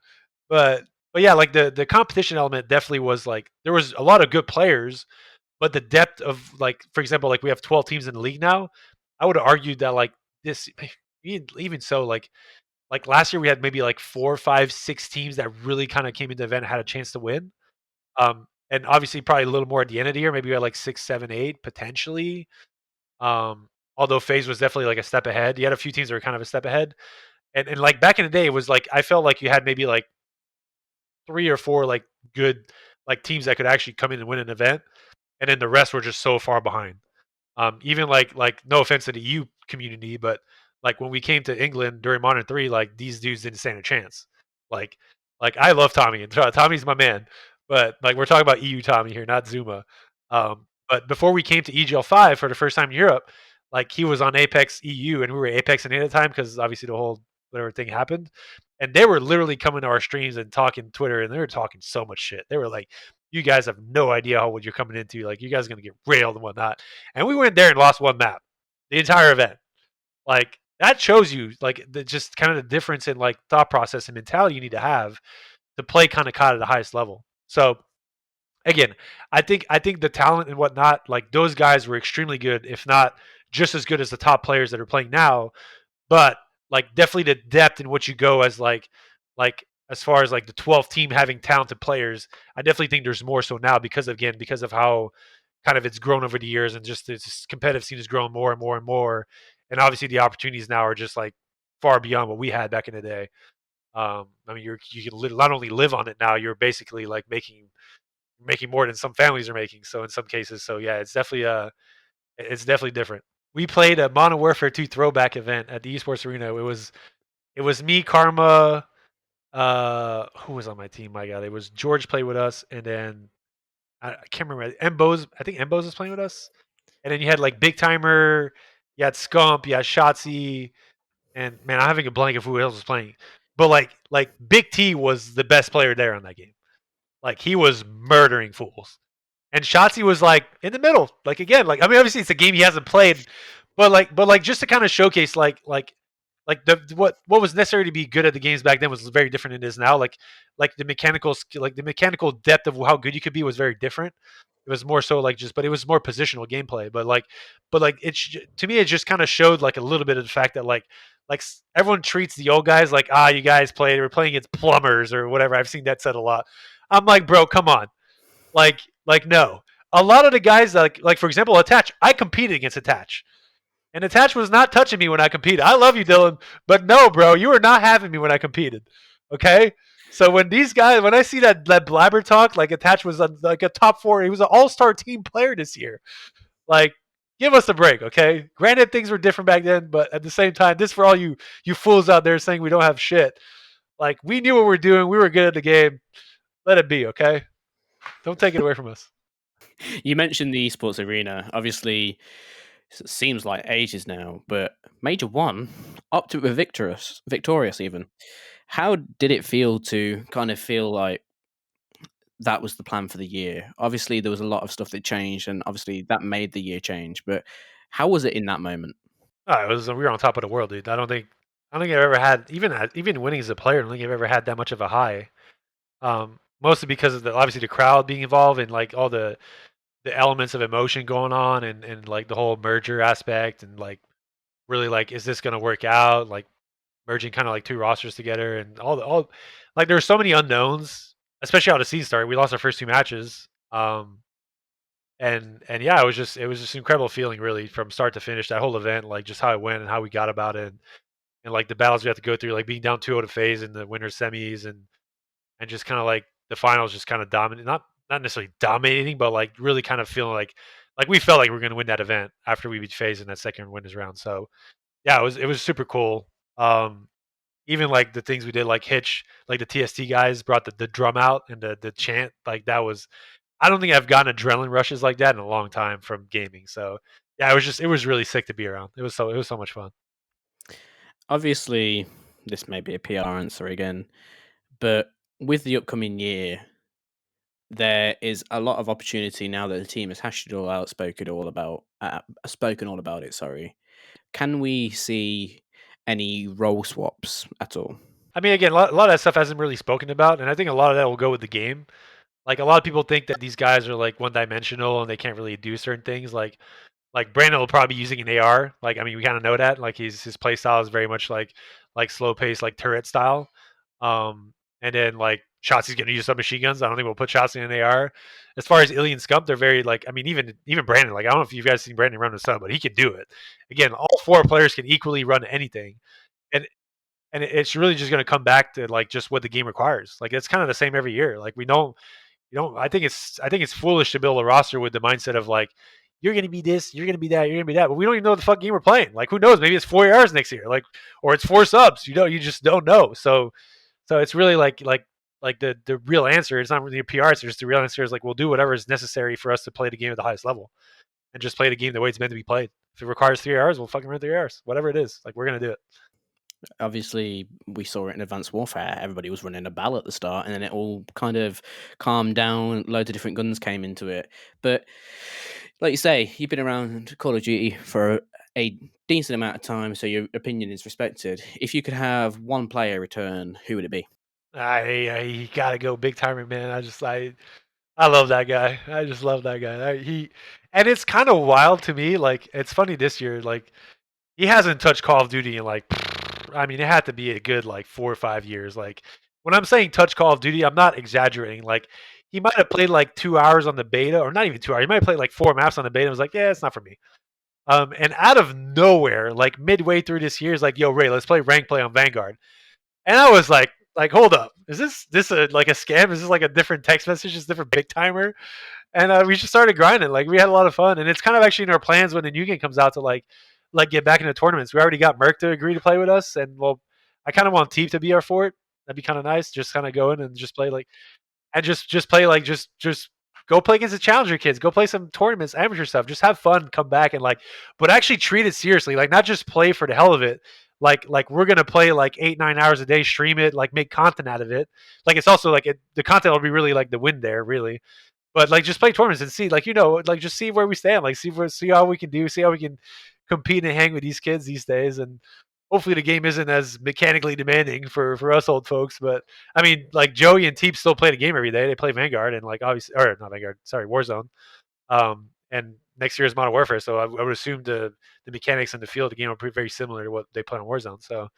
but but yeah, like the competition element definitely was like there was a lot of good players, but the depth of like for example, like we have 12 teams in the league now. I would have argued that like this even so like last year we had maybe like four, five, six teams that really kind of came into the event and had a chance to win. And obviously probably a little more at the end of the year. Maybe we had like six, seven, eight potentially. Um, Although Phase was definitely like a step ahead. You had a few teams that were kind of a step ahead. And like back in the day, it was like I felt like you had maybe like three or four like good like teams that could actually come in and win an event, and then the rest were just so far behind. Even like no offense to the EU community, but like when we came to England during Modern Three, like these dudes didn't stand a chance. Like like I love Tommy and Tommy's my man, but like we're talking about EU Tommy here, not Zuma. But before we came to EGL 5 for the first time in Europe, like he was on Apex EU and we were Apex and at the time because obviously the whole whatever thing happened, and they were literally coming to our streams and talking Twitter and they were talking so much shit. They were like, "You guys have no idea how what you're coming into. Like you guys are gonna get railed and whatnot." And we went there and lost one map, the entire event. Like that shows you like the just kind of the difference in like thought process and mentality you need to have to play kind of COD at the highest level. So again, I think the talent and whatnot, like those guys were extremely good, if not just as good as the top players that are playing now. But like definitely the depth in which you go as like as far as like the 12th team having talented players, I definitely think there's more so now because again because of how kind of it's grown over the years and just this competitive scene has grown more and more and more, and obviously the opportunities now are just like far beyond what we had back in the day. I mean, you can not only live on it now, you're basically like making more than some families are making. So in some cases, so yeah, it's definitely different. We played a Modern Warfare 2 throwback event at the Esports Arena. It was me, Karma. Who was on my team? My God, it was George played with us, and then I can't remember. Embos, I think Embos was playing with us, and then you had like Big Timer, you had Scump, you had Shotzi, and man, I'm having a blank of who else was playing. But like Big T was the best player there on that game. Like he was murdering fools. And Shotzi was like in the middle. Like again, like I mean, obviously it's a game he hasn't played, but like just to kind of showcase like the what was necessary to be good at the games back then was very different than it is now. Like the mechanical like the mechanical depth of how good you could be was very different. It was more so like just, but it was more positional gameplay. But like it's to me, it just kind of showed like a little bit of the fact that like everyone treats the old guys like you guys played we're playing against plumbers or whatever. I've seen that said a lot. I'm like, bro, come on. Like no. A lot of the guys like for example, Attach, I competed against Attach. And Attach was not touching me when I competed. I love you, Dylan, but no, bro, you were not having me when I competed. Okay? So when these guys when I see that blabber talk, like Attach was like a top four, he was an all-star team player this year. Like give us a break, okay? Granted things were different back then, but at the same time, this for all you fools out there saying we don't have shit. Like we knew what we were doing, we were good at the game. Let it be, okay? Don't take it away from us. You mentioned the esports arena. Obviously, it seems like ages now, but Major One, Optic were victorious even. How did it feel to kind of feel like that was the plan for the year? Obviously, there was a lot of stuff that changed, and obviously that made the year change. But how was it in that moment? Oh, it was we were on top of the world, dude. I don't think I've ever had even winning as a player. I don't think I've ever had that much of a high. Mostly because of the obviously the crowd being involved and like all the elements of emotion going on and like the whole merger aspect and like really like is this gonna work out? Like merging kind of like two rosters together and all like there were so many unknowns, especially how the season started. We lost our first two matches. And yeah, it was just an incredible feeling really from start to finish. That whole event, like just how it went and how we got about it and like the battles we have to go through, like being down 2-0 to phase in the winter semis and just kind of like the finals just kind of dominant not necessarily dominating, but like really kind of feeling like we felt like we were going to win that event after we beat phase in that second winners round. So yeah, it was super cool. even like the things we did, like Hitch, like the TST guys brought the drum out and the chant, like that was. I don't think I've gotten adrenaline rushes like that in a long time from gaming. So yeah, it was really sick to be around. It was so much fun. Obviously, this may be a PR answer again, but with the upcoming year, there is a lot of opportunity now that the team has hashed it all out, spoken all about it. Sorry, can we see any role swaps at all? I mean, again, a lot of that stuff hasn't really spoken about, and I think a lot of that will go with the game. Like a lot of people think that these guys are like one dimensional and they can't really do certain things. Like Brandon will probably be using an AR. Like I mean, we kind of know that. Like his play style is very much like slow pace, like turret style. And then like Shotzi's gonna use some machine guns. I don't think we'll put Shotzi in an AR. As far as Illy Scump, they're very like I mean, even Brandon, like I don't know if you guys seen Brandon run the sub, but he can do it. Again, all four players can equally run anything. And it's really just gonna come back to like just what the game requires. Like it's kind of the same every year. Like we don't you know, I think it's foolish to build a roster with the mindset of like you're gonna be this, you're gonna be that, you're gonna be that, but we don't even know what the fuck game we're playing. Like who knows? Maybe it's 4 ARs next year, like or it's 4 subs. You know, you just don't know. So it's really like the real answer. It's not really a PR answer. Just the real answer is like we'll do whatever is necessary for us to play the game at the highest level and just play the game the way it's meant to be played. If it requires 3 hours, we'll fucking run 3 hours. Whatever it is, like we're gonna do it. Obviously, we saw it in Advanced Warfare. Everybody was running a ball at the start, and then it all kind of calmed down. Loads of different guns came into it. But like you say, you've been around Call of Duty for a decent amount of time, so your opinion is respected. If you could have one player return, who would it be? I gotta go big timer, man. I love that guy. I just love that guy. And it's kind of wild to me. Like it's funny this year. Like he hasn't touched Call of Duty in like, I mean, it had to be a good like 4 or 5 years. Like when I'm saying touch Call of Duty, I'm not exaggerating. Like he might have played like 2 hours on the beta, or not even 2 hours. He might have played like 4 maps on the beta. And was like, yeah, it's not for me. And out of nowhere, like midway through this year, is like, yo, Ray, let's play rank play on Vanguard. And I was like, hold up, is this a like a scam? Is this like a different text message? Is different big timer? And we just started grinding. Like we had a lot of fun, and it's kind of actually in our plans when the new game comes out to like get back into tournaments. We already got Merc to agree to play with us, and well, I kind of want Teep to be our fort. That'd be kind of nice. Just kind of go in and just play like and just play like just go play against the challenger kids. Go play some tournaments, amateur stuff. Just have fun, come back and like, but actually treat it seriously. Like not just play for the hell of it. Like we're gonna play like 8 9 hours a day, stream it, like make content out of it. Like it's also like the content will be really like the win there, really. But like just play tournaments and see, like like just see where we stand, like see how we can do, see how we can compete and hang with these kids these days, and hopefully the game isn't as mechanically demanding for us old folks. But I mean, like Joey and Teep still play the game every day. They play Vanguard and like obviously, or not Vanguard, sorry, Warzone. And next year is Modern Warfare, so I would assume the mechanics in the field of the game are pretty, very similar to what they play on Warzone. So,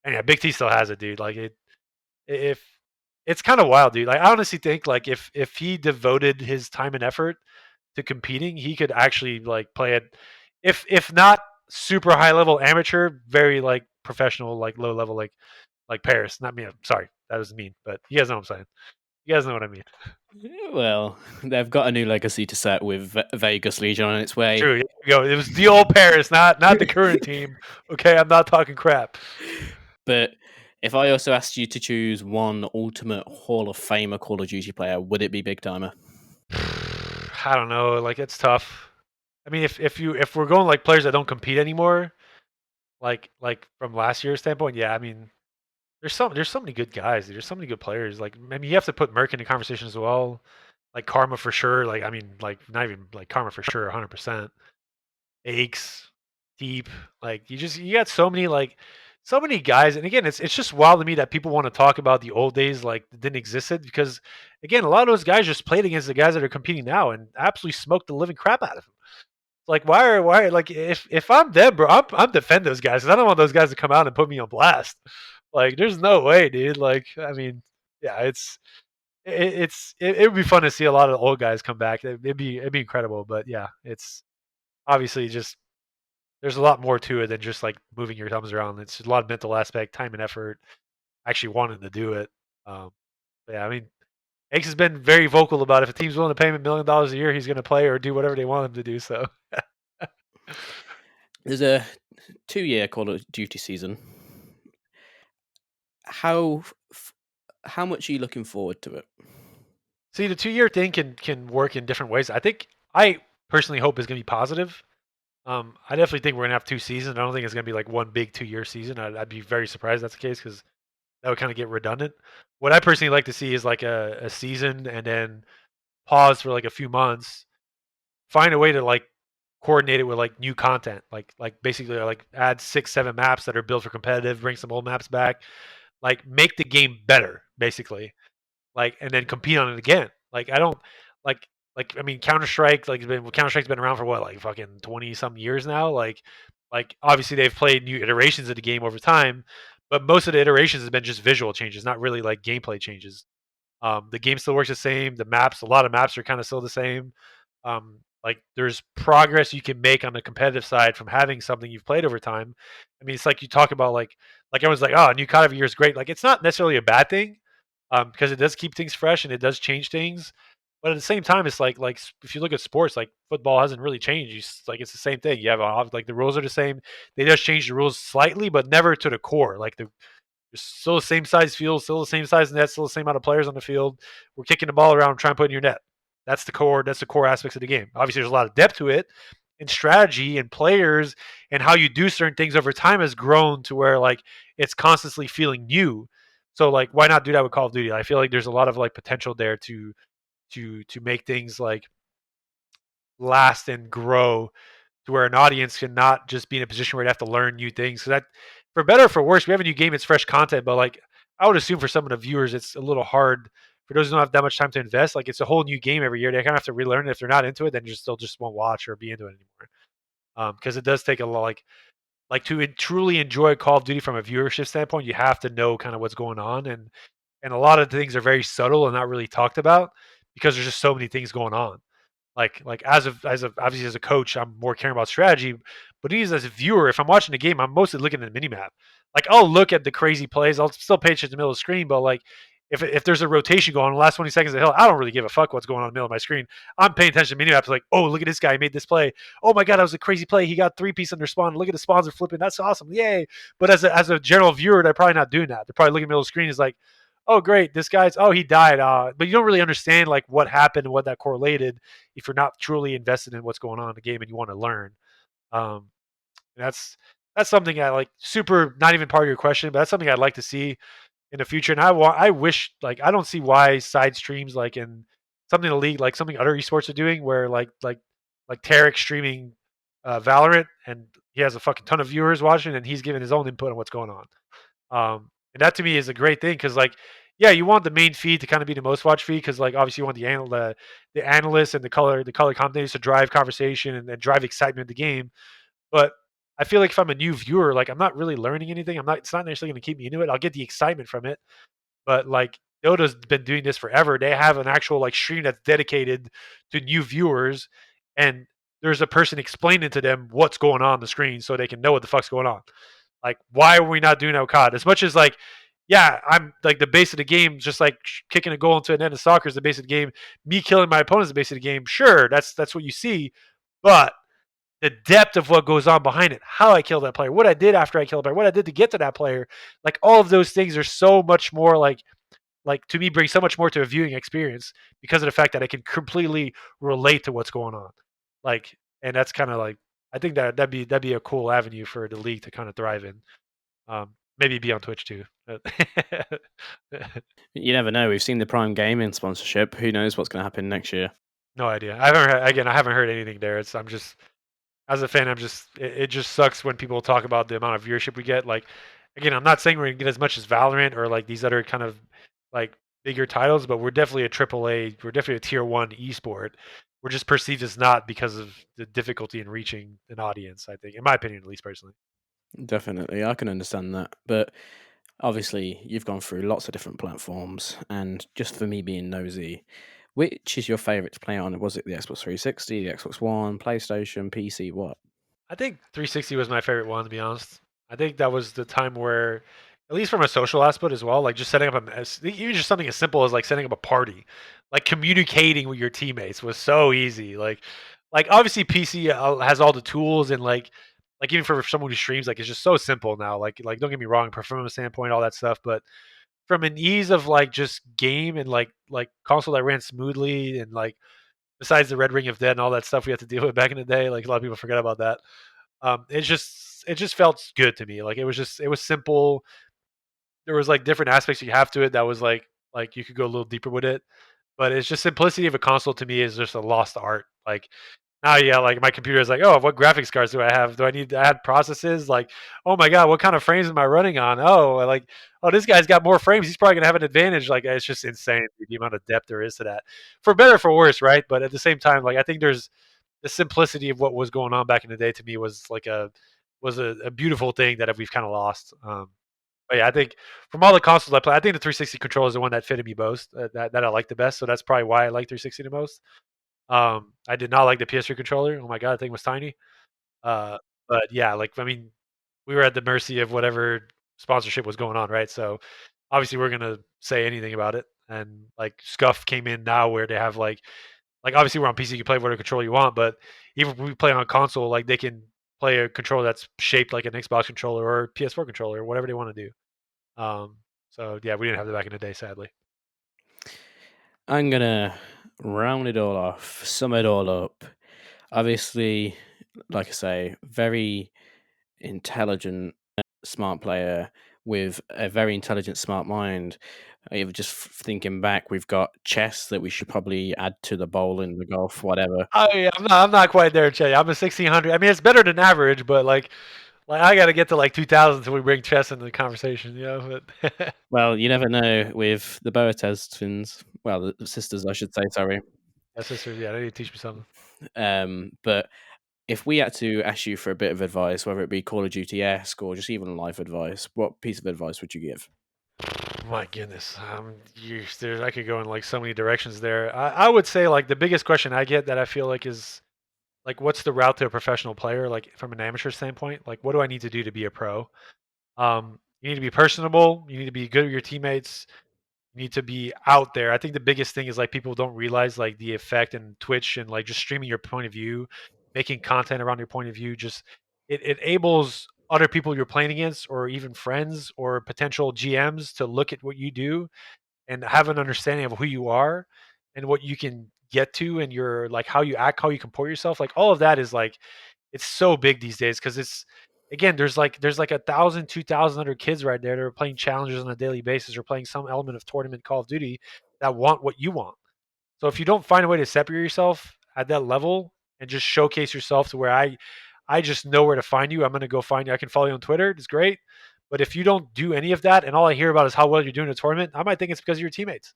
and yeah, Big T still has it, dude. Like it, if it's kind of wild, dude. Like I honestly think like if he devoted his time and effort to competing, he could actually like play it. If not super high level amateur, very like professional, like low level, like Paris. Not me. Sorry, that was mean, but you guys know what I'm saying. You guys know what I mean. Well, they've got a new legacy to set with Vegas Legion on its way. True. Go. It was the old Paris, not the current team. Okay, I'm not talking crap. But if I also asked you to choose one ultimate Hall of Famer Call of Duty player, would it be Big Timer? I don't know. Like it's tough. I mean, if we're going like players that don't compete anymore, like from last year's standpoint, yeah. I mean, there's so many good guys. There's so many good players. Like I mean, you have to put Merc in the conversation as well. Like Karma for sure. Like I mean, like not even like Karma for sure, 100%. Aches, Deep. Like you got so many so many guys. And again, it's just wild to me that people want to talk about the old days like that didn't exist because again, a lot of those guys just played against the guys that are competing now and absolutely smoked the living crap out of them. Like why like if I'm them, bro, I'm defend those guys because I don't want those guys to come out and put me on blast. Like there's no way, dude. Like I mean, yeah, it would be fun to see a lot of the old guys come back. It'd be incredible. But yeah, it's obviously just there's a lot more to it than just like moving your thumbs around. It's a lot of mental aspect, time and effort, actually wanting to do it. Um, yeah, I mean, Hanks has been very vocal about if a team's willing to pay him $1 million a year, he's going to play or do whatever they want him to do. So There's a 2-year Call of Duty season. how f- how much are you looking forward to it? See, the 2 year thing can work in different ways. I think I personally hope is going to be positive. I definitely think we're gonna have 2 seasons. I don't think it's gonna be like one big 2 year season. I'd be very surprised if that's the case because that would kind of get redundant. What I personally like to see is like a season and then pause for like a few months, find a way to like coordinate it with like new content, like basically like add 6, 7 maps that are built for competitive, bring some old maps back, like make the game better, basically, like and then compete on it again. Like I don't like I mean Counter Strike Counter Strike's been around for what like fucking 20 some years now. Like obviously they've played new iterations of the game over time, but most of the iterations has been just visual changes, not really like gameplay changes. The game still works the same. A lot of maps are kind of still the same. Like there's progress you can make on the competitive side from having something you've played over time. I mean, it's like you talk about like everyone's like, oh, a new COD of year is great. Like it's not necessarily a bad thing, because it does keep things fresh and it does change things. But at the same time, it's like if you look at sports, like football hasn't really changed. Like it's the same thing. You have like the rules are the same. They just change the rules slightly, but never to the core. Like the still the same size field, still the same size net, still the same amount of players on the field. We're kicking the ball around and trying to put it in your net. That's the core. That's the core aspects of the game. Obviously, there's a lot of depth to it, and strategy and players and how you do certain things over time has grown to where like it's constantly feeling new. So like, why not do that with Call of Duty? I feel like there's a lot of like potential there to make things like last and grow to where an audience can not just be in a position where they have to learn new things. So that, for better or for worse, we have a new game. It's fresh content, but like I would assume for some of the viewers, it's a little hard. For those who don't have that much time to invest, like it's a whole new game every year. They kind of have to relearn it. If they're not into it, then just they'll just won't watch or be into it anymore. Because it does take a lot, like to truly enjoy Call of Duty from a viewership standpoint, you have to know kind of what's going on, and a lot of things are very subtle and not really talked about because there's just so many things going on. Like as a obviously as a coach, I'm more caring about strategy. But even as a viewer, if I'm watching the game, I'm mostly looking at the mini map. Like I'll look at the crazy plays. I'll still pay attention to the middle of the screen, but like if there's a rotation going on the last 20 seconds of the hill, I don't really give a fuck what's going on in the middle of my screen. I'm paying attention to mini maps like, oh, look at this guy, he made this play. Oh my god, that was a crazy play. He got 3 piece under spawn. Look at the spawns are flipping. That's awesome. Yay. But as a general viewer, they're probably not doing that. They're probably looking at the middle of the screen is like, oh great, this guy's he died. But you don't really understand like what happened and what that correlated if you're not truly invested in what's going on in the game and you want to learn. Um, that's something I like. Super, not even part of your question, but that's something I'd like to see in the future. And I wish like I don't see why side streams like in something the league like something other esports are doing where like Tarek streaming Valorant and he has a fucking ton of viewers watching and he's giving his own input on what's going on. And that to me is a great thing because like yeah, you want the main feed to kind of be the most watched feed because like obviously you want the analysts and the color commentators to drive conversation and drive excitement in the game. But I feel like if I'm a new viewer, like I'm not really learning anything. I'm not. It's not necessarily going to keep me into it. I'll get the excitement from it, but like Dota's been doing this forever. They have an actual like stream that's dedicated to new viewers, and there's a person explaining to them what's going on the screen so they can know what the fuck's going on. Like, why are we not doing that COD? As much as like, yeah, I'm like the base of the game, just like kicking a goal into an end of soccer is the base of the game. Me killing my opponent is the base of the game. Sure, that's what you see, but the depth of what goes on behind it, how I killed that player, what I did after I killed the player, what I did to get to that player, like all of those things are so much more like to me bring so much more to a viewing experience because of the fact that I can completely relate to what's going on. Like, and that's kind of like I think that'd be a cool avenue for the league to kind of thrive in. Maybe be on Twitch too. You never know. We've seen the Prime Gaming sponsorship. Who knows what's going to happen next year? No idea. I haven't heard anything there. I'm just as a fan, it just sucks when people talk about the amount of viewership we get. Like again, I'm not saying we're gonna get as much as Valorant or like these other kind of like bigger titles, but we're definitely a triple A. We're definitely a tier one esport. We're just perceived as not because of the difficulty in reaching an audience. I think, in my opinion, at least personally. Definitely, I can understand that. But obviously, you've gone through lots of different platforms, and just for me being nosy, which is your favorite to play on? Was it the Xbox 360, the Xbox One, PlayStation, PC? What? I think 360 was my favorite one, to be honest. I think that was the time where, at least from a social aspect as well, like just setting up even just something as simple as like setting up a party, like communicating with your teammates was so easy. Like obviously PC has all the tools and like like even for someone who streams, like it's just so simple now. Like don't get me wrong, performance standpoint, all that stuff, but from an ease of like just game and like console that ran smoothly and like besides the Red Ring of Dead and all that stuff we had to deal with back in the day, like a lot of people forget about that. It just felt good to me. Like it was simple. There was like different aspects you have to it that was like you could go a little deeper with it. But it's just simplicity of a console to me is just a lost art. Like now, yeah, like my computer is like, oh, what graphics cards do I have? Do I need to add processes? Like, oh my god, what kind of frames am I running on? Oh, like, oh, this guy's got more frames. He's probably gonna have an advantage. Like, it's just insane the amount of depth there is to that, for better or for worse, right? But at the same time, like, I think there's the simplicity of what was going on back in the day. To me, was like a beautiful thing that we've kind of lost. But yeah, I think from all the consoles I play, I think the 360 controller is the one that fitted me most, that I like the best. So that's probably why I like 360 the most. I did not like the PS3 controller. Oh my god, that thing was tiny. Uh, but yeah, like I mean, we were at the mercy of whatever sponsorship was going on, right? So obviously we're gonna say anything about it. And like Scuff came in now where they have like obviously we're on PC, you can play whatever controller you want, but even if we play on console, like they can play a controller that's shaped like an Xbox controller or PS4 controller or whatever they want to do. Um, so yeah, we didn't have that back in the day, sadly. I'm gonna round it all off, sum it all up. Obviously, like I say, very intelligent, smart player with a very intelligent, smart mind. Even just thinking back, we've got chess that we should probably add to the bowling, the golf, whatever. Oh yeah, I'm not quite there, Che. I'm a 1600. I mean, it's better than average, but like I got to get to like 2000 until we bring chess into the conversation, you know. But Well, you never know with the Boatez twins. Well, the sisters, I should say. Sorry. yeah, sister, yeah, they need to teach me something. But if we had to ask you for a bit of advice, whether it be Call of Duty esque or just even life advice, what piece of advice would you give? My goodness, I could go in like so many directions there. I would say like the biggest question I get that I feel like is like, what's the route to a professional player? Like from an amateur standpoint, like what do I need to do to be a pro? You need to be personable. You need to be good with your teammates. You need to be out there. I think the biggest thing is like people don't realize like the effect and Twitch and like just streaming your point of view, making content around your point of view. Just it enables other people you're playing against, or even friends or potential GMs, to look at what you do and have an understanding of who you are and what you can get to, and your like how you act, how you comport yourself. Like all of that is like it's so big these days because it's again there's like 1,000 2,000 other kids right there that are playing challenges on a daily basis or playing some element of tournament Call of Duty that want what you want. So if you don't find a way to separate yourself at that level and just showcase yourself to where I just know where to find you, I'm going to go find you. I can follow you on Twitter, it's great. But if you don't do any of that and all I hear about is how well you're doing in a tournament, I might think it's because of your teammates.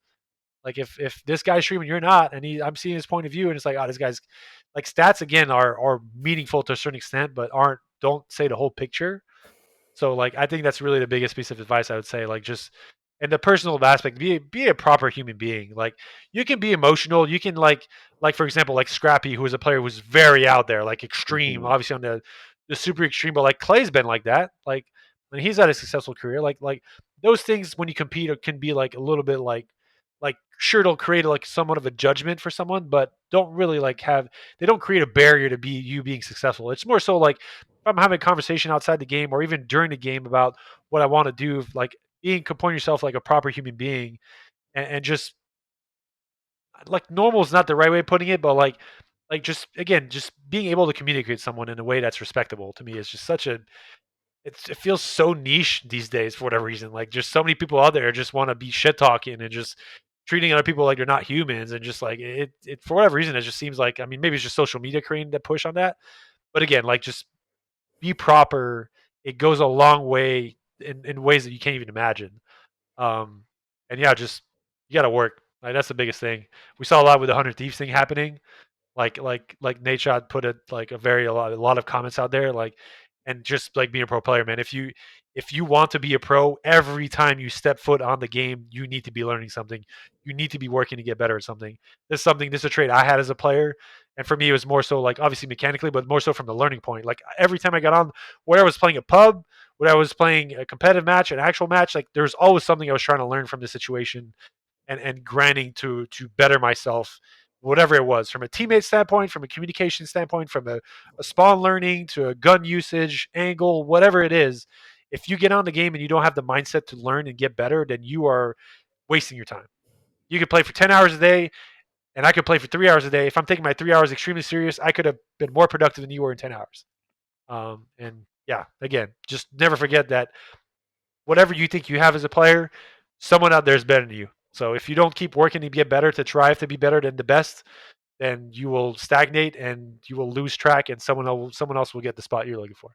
Like if this guy's streaming, you're not, and I'm seeing his point of view, and it's like, oh, this guy's like stats again are meaningful to a certain extent, but aren't don't say the whole picture. So like I think that's really the biggest piece of advice I would say. Like just in the personal aspect, be a proper human being. Like you can be emotional. You can like for example, like Scrappy, who is a player who's very out there, like extreme, Mhm. obviously on the super extreme, but like Clay's been like that. Like when he's had a successful career, like those things when you compete can be like a little bit like sure it'll create like somewhat of a judgment for someone, but don't really like have they don't create a barrier to be you being successful. It's more so like if I'm having a conversation outside the game or even during the game about what I want to do, like being comporting yourself like a proper human being and just like normal is not the right way of putting it, but like just again, just being able to communicate with someone in a way that's respectable to me is just such a it feels so niche these days for whatever reason. Like just so many people out there just want to be shit talking and just treating other people like they're not humans and just like it for whatever reason it just seems like I mean maybe it's just social media creating that push on that. But again, like just be proper. It goes a long way in ways that you can't even imagine. Um, and yeah, just you got to work. Like that's the biggest thing. We saw a lot with the 100 Thieves thing happening. Like Nate Shot put it like a lot of comments out there. Like and just like being a pro player, man. If you want to be a pro, every time you step foot on the game, you need to be learning something. You need to be working to get better at something. This is a trait I had as a player, and for me, it was more so like obviously mechanically, but more so from the learning point. Like every time I got on, whether I was playing a pub, whether I was playing a competitive match, an actual match, like there was always something I was trying to learn from the situation and grinding to better myself whatever it was, from a teammate standpoint, from a communication standpoint, from a spawn learning to a gun usage, angle, whatever it is. If you get on the game and you don't have the mindset to learn and get better, then you are wasting your time. You could play for 10 hours a day, and I could play for 3 hours a day. If I'm taking my 3 hours extremely serious, I could have been more productive than you were in 10 hours. And yeah, again, just never forget that whatever you think you have as a player, someone out there is better than you. So if you don't keep working to get better, to strive to be better than the best, then you will stagnate and you will lose track, and someone else will get the spot you're looking for.